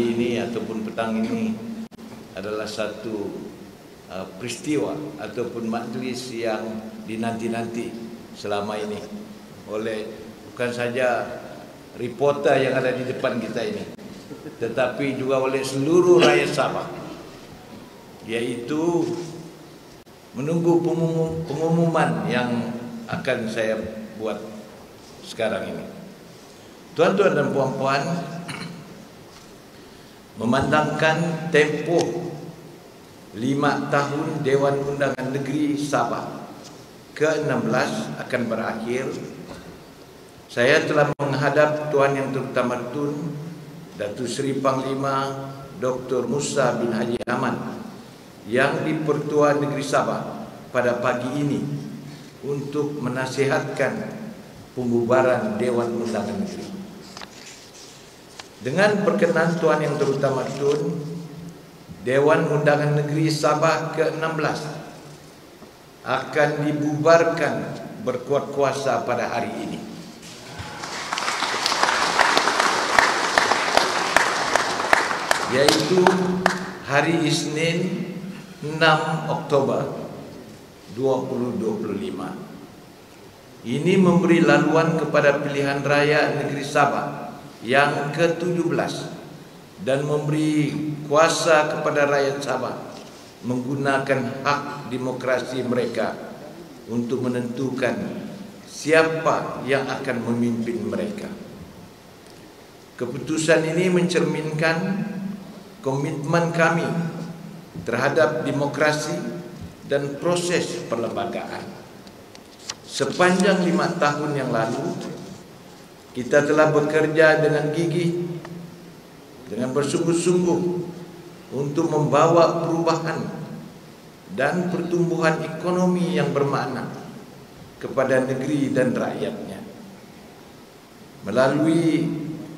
hari ini ataupun petang ini adalah satu peristiwa ataupun majlis yang dinanti-nanti selama ini oleh bukan saja reporter yang ada di depan kita ini, tetapi juga oleh seluruh rakyat Sabah, yaitu menunggu pengumuman yang akan saya buat sekarang ini. Tuan-tuan dan puan-puan, memandangkan tempoh 5 tahun Dewan Undangan Negeri Sabah ke-16 akan berakhir, saya telah menghadap Tuan Yang Terutama Tun Datuk Seri Panglima Dr. Musa bin Haji Ahmad yang di-Pertua Negeri Sabah pada pagi ini untuk menasihatkan pembubaran Dewan Undangan Negeri. Dengan perkenan Tuan Yang Terutama Tun, Dewan Undangan Negeri Sabah ke-16 akan dibubarkan berkuat kuasa pada hari ini. Yaitu hari Isnin 6 Oktober 2025. Ini memberi laluan kepada pilihan raya negeri Sabah yang ke-17 dan memberi kuasa kepada rakyat Sabah menggunakan hak demokrasi mereka untuk menentukan siapa yang akan memimpin mereka. Keputusan ini mencerminkan komitmen kami terhadap demokrasi dan proses perlembagaan. Sepanjang 5 tahun yang lalu, kita telah bekerja dengan gigih, dengan bersungguh-sungguh untuk membawa perubahan dan pertumbuhan ekonomi yang bermakna kepada negeri dan rakyatnya. Melalui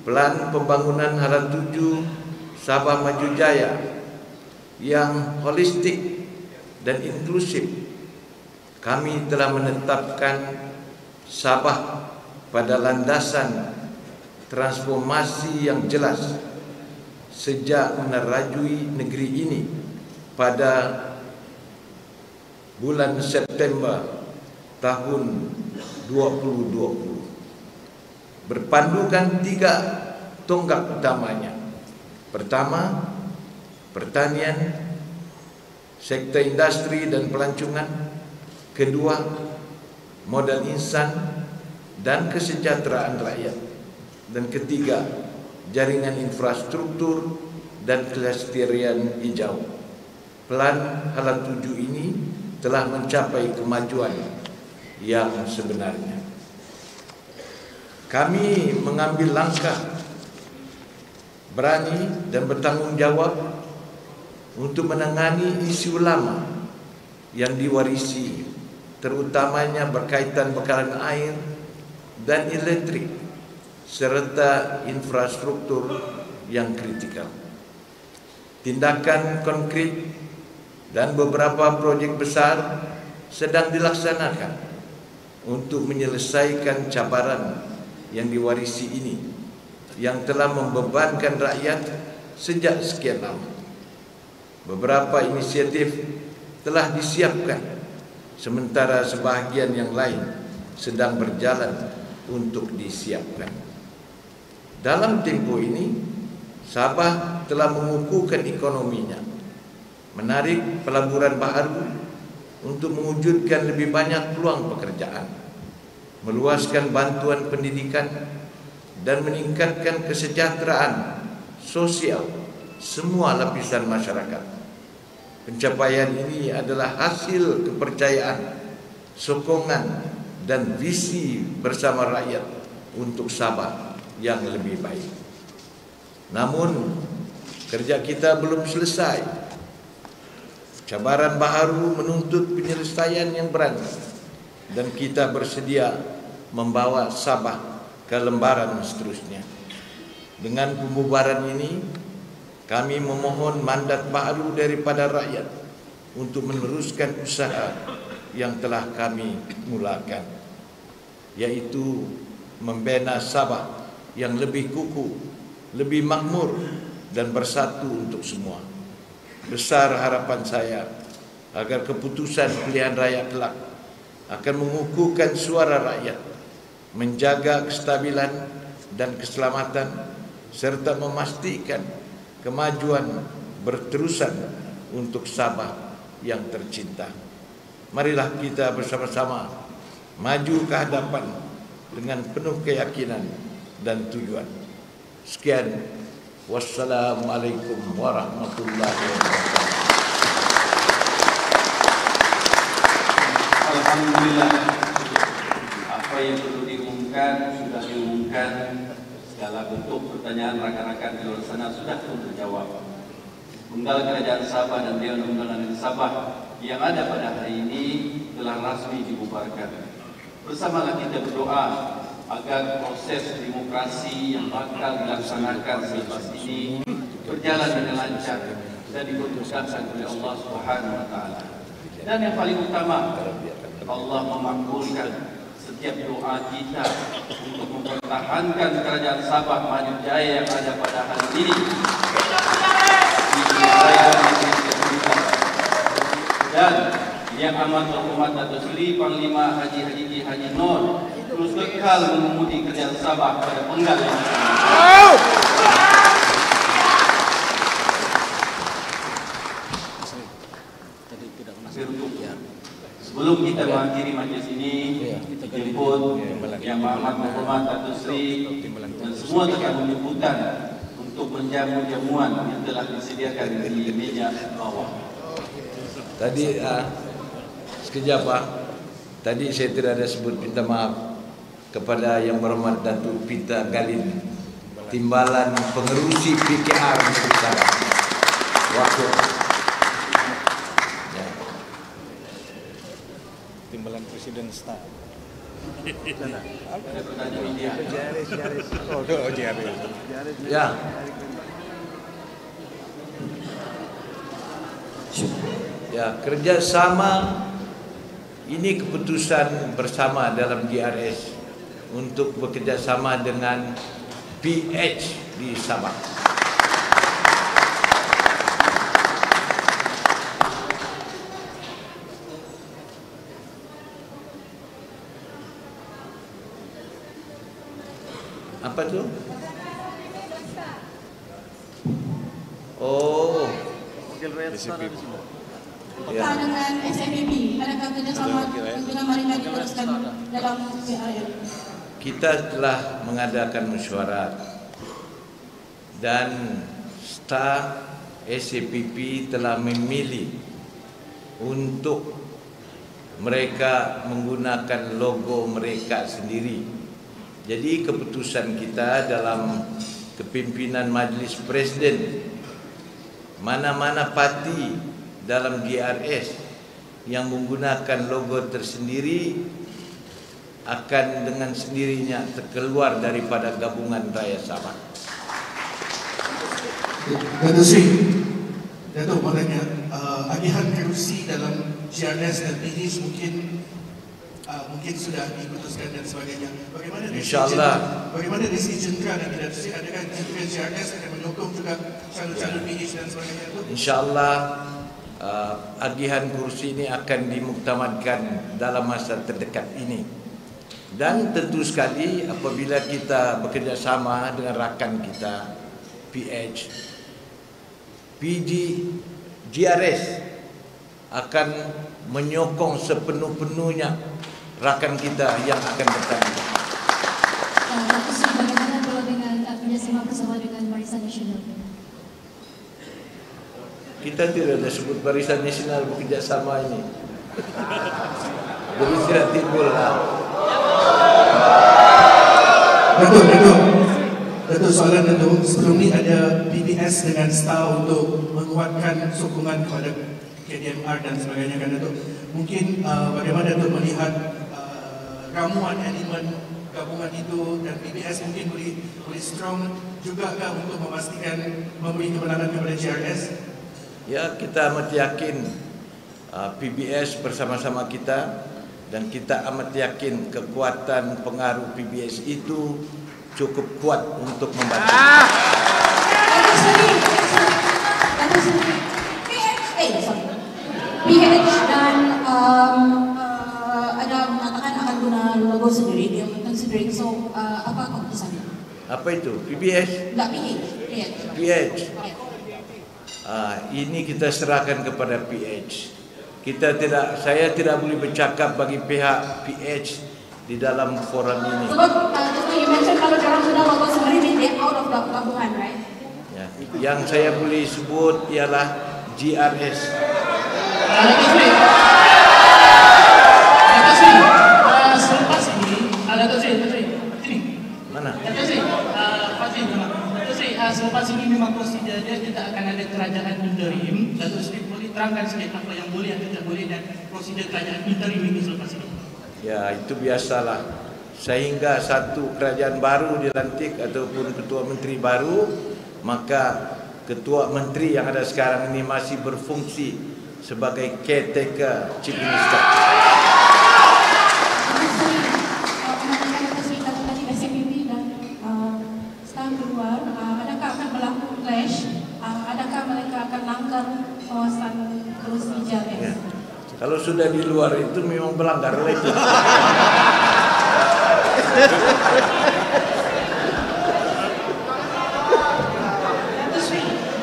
Pelan Pembangunan Hara Tuju Sabah Maju Jaya yang holistik dan inklusif, kami telah menetapkan Sabah pada landasan transformasi yang jelas sejak menerajui negeri ini pada bulan September tahun 2020. Berpandukan 3 tonggak utamanya. Pertama, pertanian, sektor industri dan pelancongan. Kedua, modal insan dan kesejahteraan rakyat. Dan ketiga, jaringan infrastruktur dan kelestarian hijau. Pelan Hara Tuju ini telah mencapai kemajuan yang sebenarnya. Kami mengambil langkah berani dan bertanggung jawab untuk menangani isu lama yang diwarisi, terutamanya berkaitan bekalan air dan elektrik serta infrastruktur yang kritikal. Tindakan konkret dan beberapa projek besar sedang dilaksanakan untuk menyelesaikan cabaran yang diwarisi ini, yang telah membebankan rakyat sejak sekian lama. Beberapa inisiatif telah disiapkan, sementara sebahagian yang lain sedang berjalan untuk disiapkan. Dalam tempoh ini, Sabah telah mengukuhkan ekonominya, menarik pelaburan baru untuk mewujudkan lebih banyak peluang pekerjaan, meluaskan bantuan pendidikan dan meningkatkan kesejahteraan sosial semua lapisan masyarakat. Pencapaian ini adalah hasil kepercayaan, sokongan dan visi bersama rakyat untuk Sabah yang lebih baik. Namun, kerja kita belum selesai. Cabaran baru menuntut penyelesaian yang berani, dan kita bersedia membawa Sabah ke lembaran seterusnya. Dengan pembubaran ini, kami memohon mandat baru daripada rakyat untuk meneruskan usaha yang telah kami mulakan, yaitu membina Sabah yang lebih kukuh, lebih makmur dan bersatu untuk semua. Besar harapan saya agar keputusan pilihan raya kelak akan mengukuhkan suara rakyat, menjaga kestabilan dan keselamatan, serta memastikan kemajuan berterusan untuk Sabah yang tercinta. Marilah kita bersama-sama maju ke hadapan dengan penuh keyakinan dan tujuan. Sekian, wassalamualaikum warahmatullahi wabarakatuh. Alhamdulillah, apa yang perlu diumumkan sudah diumumkan. Segala bentuk pertanyaan rakan-rakan di luar sana sudah terjawab. Tunggal Kerajaan Sabah dan Dewan Undangan Sabah yang ada pada hari ini telah rasmi dibubarkan. Bersamalah kita berdoa agar proses demokrasi yang bakal dilaksanakan selepas ini berjalan dengan lancar dan diberkati oleh Allah Subhanahu wa taala. Dan yang paling utama, Allah memakbulkan setiap doa kita untuk mempertahankan Kerajaan Sabah maju jaya yang ada pada hari ini. Dan yang amat terhormat Datuk Seri Panglima Haji Haji Nur terus kekal mengemudi Kerajaan Sabah pada penggal ini. Sebelum kita mengakhiri majlis ini, dijemput yang amat terhormat Datuk Seri dan semua tekan menyebutkan untuk menjamu jamuan yang telah disediakan di meja bawah. Tadi sekejap Pak, tadi saya tidak ada sebut minta maaf kepada yang berhormat Datuk Pita Galin, Timbalan Pengerusi PKR Negeri waktu ya. Timbalan Presiden Staff. Ya. Ya, kerjasama ini keputusan bersama dalam GRS untuk bekerjasama dengan PH di Sabah. Apa tu? Oh, Apakah dengan SMPP, adakah kerjasama dengan mereka diteruskan dalam PRL? kita telah mengadakan mesyuarat dan staf SAPP telah memilih untuk mereka menggunakan logo mereka sendiri. Jadi keputusan kita dalam kepimpinan Majlis Presiden, mana-mana parti dalam GRS yang menggunakan logo tersendiri akan dengan sendirinya terkeluar daripada gabungan Raya Sabah. Datuk Seri, Datuk maknanya agihan kerusi dalam GRS dan PH mungkin sudah diputuskan dan sebagainya. Bagaimana InsyaAllah. Bagaimana dari Jendera dan Datuk Seri, adakah Jendera GRS akan menyokong juga calon-calon PH dan sebagainya itu? InsyaAllah agihan kursi ini akan dimuktamadkan dalam masa terdekat ini. Dan tentu sekali apabila kita bekerjasama dengan rakan kita PH, PG, GRS akan menyokong sepenuh-penuhnya rakan kita yang akan bertanding. Datuk Seri, bagaimana kalau dengan kerjasama bersama dengan Barisan Nasional? Kita tidak ada sebut Barisan Nasional bekerjasama ini. Jadi tidak timbul lah. Datuk, soalan Datuk, sebelum ini ada PBS dengan STAR untuk menguatkan sokongan kepada KDMR dan sebagainya kan Datuk. Mungkin bagaimana Datuk melihat ramuan elemen gabungan itu dan PBS mungkin boleh strong juga kan untuk memastikan memberi kemenangan kepada GRS? Ya, kita amat yakin PBS bersama-sama kita dan kita amat yakin kekuatan pengaruh PBS itu cukup kuat untuk membantu. Apa itu? PBS? Enggak, PH. PH. Ini kita serahkan kepada PH. Saya tidak boleh bercakap bagi pihak PH di dalam forum ini. Sebab you mentioned kalau orang sudah lolos sendiri, they out of the pelabuhan, right? Ya. Yang saya boleh sebut ialah GRS. Selepas ini, Dato' Sri, Mana? Dato' Sri, Dato' Sri, selepas ini memang prosedur dia tidak akan ada kerajaan interim. Dato' Sri boleh terangkan sedikit apa yang boleh atau tidak boleh dan prosedur kerajaan interim ini selepas ini. Ya, itu biasalah. Sehingga satu kerajaan baru dilantik ataupun ketua menteri baru, maka ketua menteri yang ada sekarang ini masih berfungsi sebagai caretaker chief minister. Adakah mereka akan langgar kawasan kursi JRS? Ya. Kalau sudah di luar itu memang melanggar itu.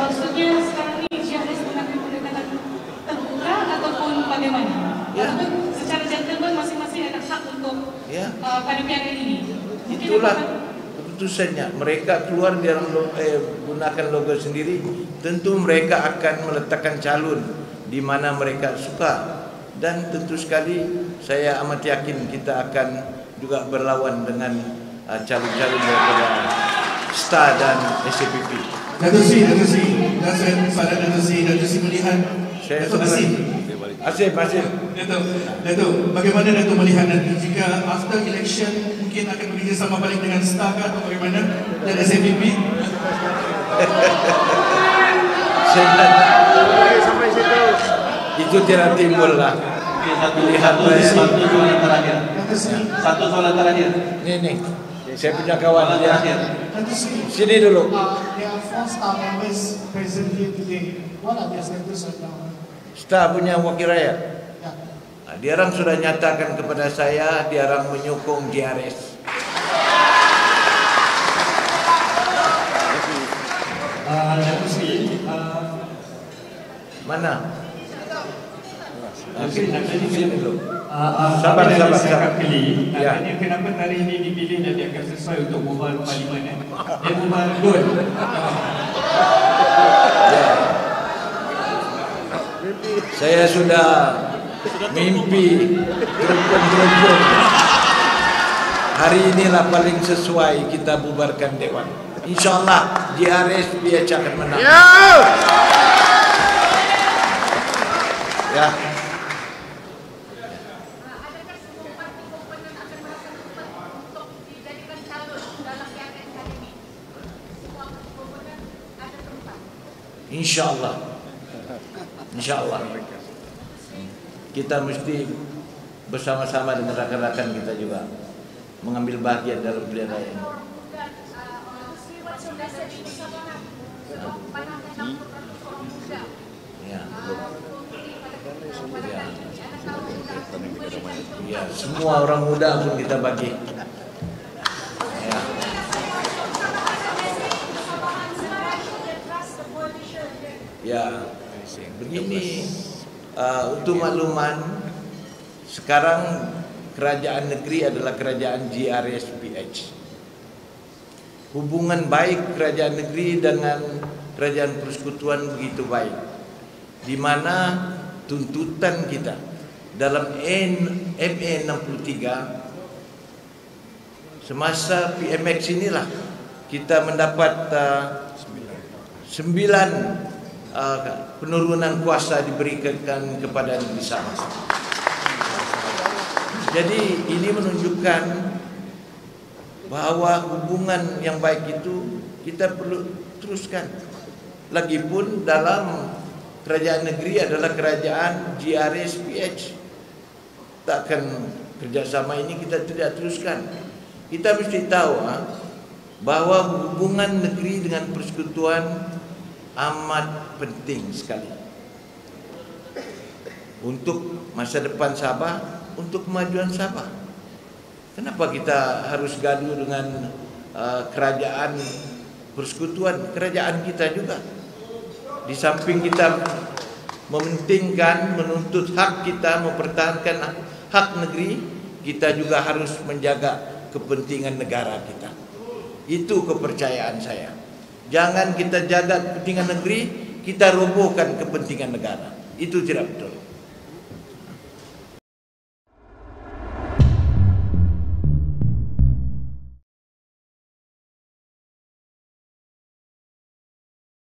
Maksudnya sekarang ini JRS mengambil pendekatan terbuka ataupun bagaimana? Ya. Secara gentleman masing-masing ada hak untuk pada pihak ini. Itulah keputusannya. Mereka keluar dalam gunakan logo sendiri. Tentu mereka akan meletakkan calon di mana mereka suka. Dan tentu sekali saya amat yakin kita akan juga berlawan dengan calon-calon daripada STAR dan SAPP. Dato' Sri, dan saya pada Dato' Sri melihat Dato' Asim. Dato', bagaimana Dato' melihat nanti jika after election mungkin akan bekerjasama balik dengan STAR atau bagaimana dan SAPP? Sampai situ. Itu tidak timbul lah. Satu soalan terakhir. Nih, saya punya kawan dia. Sini dulu. STAR punya wakil rakyat. Dia orang sudah nyatakan kepada saya, dia orang menyokong JRS. Mana? Sini dulu. Sabar. Ya. Kenapa hari ini dipilih dan dia akan sesuai untuk bubar parlimen? Dia bubar goal. Saya sudah mimpi terumpun. Hari inilah paling sesuai kita bubarkan Dewan. InsyaAllah JRS dia akan menang. Ya. InsyaAllah kita mesti bersama-sama dengan rakan-rakan kita juga mengambil bagian dalam pilihan raya ini. Ya, semua orang muda pun kita bagi. Ya, begini, untuk makluman, sekarang kerajaan negeri adalah kerajaan GRS-PH. Hubungan baik kerajaan negeri dengan kerajaan persekutuan begitu baik, di mana tuntutan kita dalam MA 63 semasa PMX inilah kita mendapat 9 penurunan kuasa diberikan kepada negeri Sabah. Jadi ini menunjukkan bahwa hubungan yang baik itu kita perlu teruskan. Lagipun dalam kerajaan negeri adalah kerajaan GRS-PH. Takkan kerjasama ini kita tidak teruskan. Kita mesti tahu bahwa hubungan negeri dengan persekutuan amat penting sekali untuk masa depan Sabah, untuk kemajuan Sabah. Kenapa kita harus gaduh dengan kerajaan persekutuan, kerajaan kita juga. Di samping kita mementingkan, menuntut hak kita, mempertahankan hak negeri, kita juga harus menjaga kepentingan negara kita. Itu kepercayaan saya. Jangan kita jaga kepentingan negeri, kita robohkan kepentingan negara. Itu tidak betul.